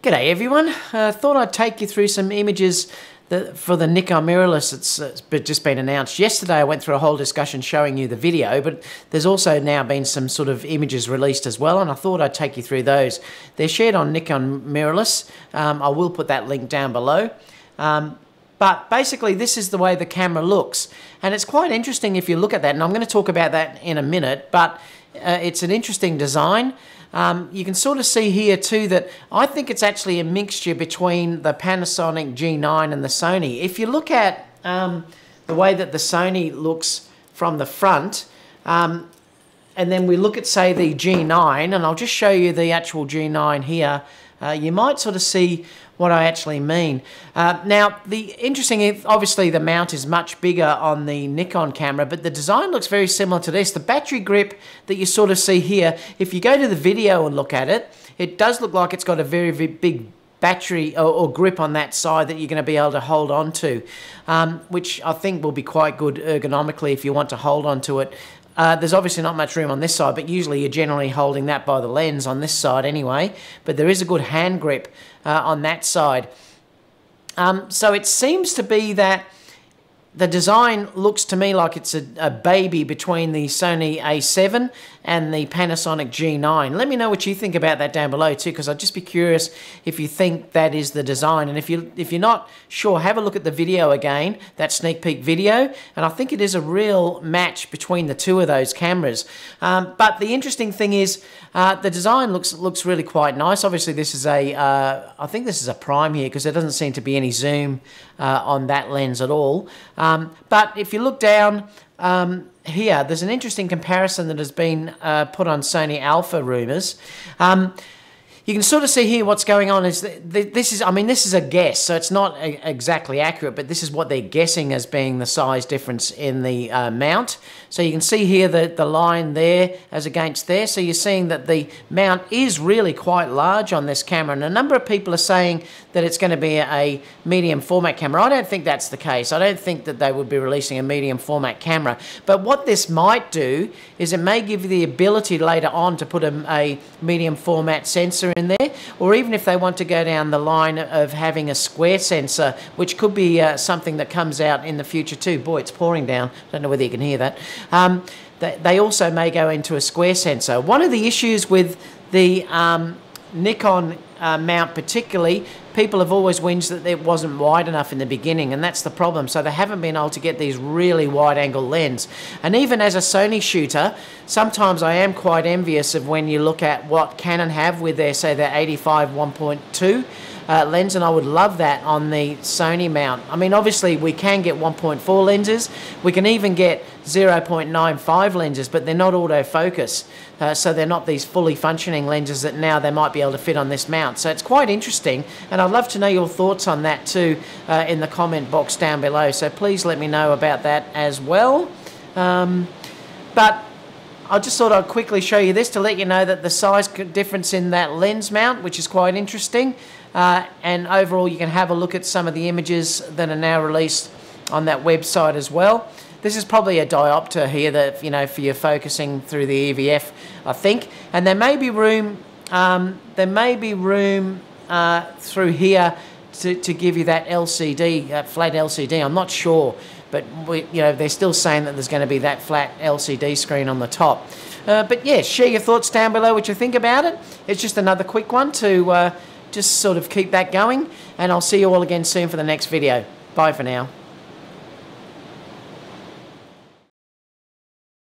G'day everyone, thought I'd take you through some images for the Nikon Mirrorless. It's just been announced yesterday. I went through a whole discussion showing you the video, but there's also now been some sort of images released as well, and I thought I'd take you through those. They're shared on Nikon Mirrorless. I will put that link down below. But basically this is the way the camera looks, and it's quite interesting if you look at that, and I'm going to talk about that in a minute, but it's an interesting design. You can sort of see here too that I think it's actually a mixture between the Panasonic G9 and the Sony. If you look at the way that the Sony looks from the front, and then we look at, say, the G9, and I'll just show you the actual G9 here, you might sort of see what I actually mean. Now, the interesting is, obviously the mount is much bigger on the Nikon camera, but the design looks very similar to this. The battery grip that you sort of see here, if you go to the video and look at it, it does look like it's got a very, very big battery or grip on that side that you're going to be able to hold on to, which I think will be quite good ergonomically if you want to hold on to it. There's obviously not much room on this side, but usually you're generally holding that by the lens on this side anyway, but there is a good hand grip on that side. So it seems to be that the design looks to me like it's a baby between the Sony A7 and the Panasonic G9. Let me know what you think about that down below too, because I'd just be curious if you think that is the design. And if you're not sure, have a look at the video again, that sneak peek video, and I think it is a real match between the two of those cameras. But the interesting thing is the design looks really quite nice. Obviously this is I think this is a prime here because there doesn't seem to be any zoom on that lens at all. But if you look down here, there's an interesting comparison that has been put on Sony Alpha rumors. You can sort of see here what's going on is this is a guess, so it's not exactly accurate, but this is what they're guessing as being the size difference in the mount. So you can see here the line there as against there. So you're seeing that the mount is really quite large on this camera, and a number of people are saying that it's going to be a medium format camera. I don't think that's the case. I don't think that they would be releasing a medium format camera. But what this might do is it may give you the ability later on to put a medium format sensor in there, or even if they want to go down the line of having a square sensor, which could be something that comes out in the future too. Boy, it's pouring down. I don't know whether you can hear that. They also may go into a square sensor. One of the issues with the Nikon mount particularly, people have always whinged that it wasn't wide enough in the beginning, and that's the problem. So they haven't been able to get these really wide angle lens. And even as a Sony shooter, sometimes I am quite envious of when you look at what Canon have with their, say, their 85 1.2 lens, and I would love that on the Sony mount. I mean, obviously we can get 1.4 lenses, we can even get 0.95 lenses, but they're not autofocus, so they're not these fully functioning lenses that now they might be able to fit on this mount. So it's quite interesting, and I'd love to know your thoughts on that too in the comment box down below, so please let me know about that as well. But I just thought I'd quickly show you this to let you know that the size difference in that lens mount, which is quite interesting, and overall you can have a look at some of the images that are now released on that website as well. This is probably a diopter here that, you know, for your focusing through the EVF, I think, and there may be room through here to give you that LCD, flat LCD. I'm not sure, but they're still saying that there's going to be that flat LCD screen on the top. But yeah, share your thoughts down below what you think about it. It's just another quick one to just sort of keep that going, and I'll see you all again soon for the next video. Bye for now.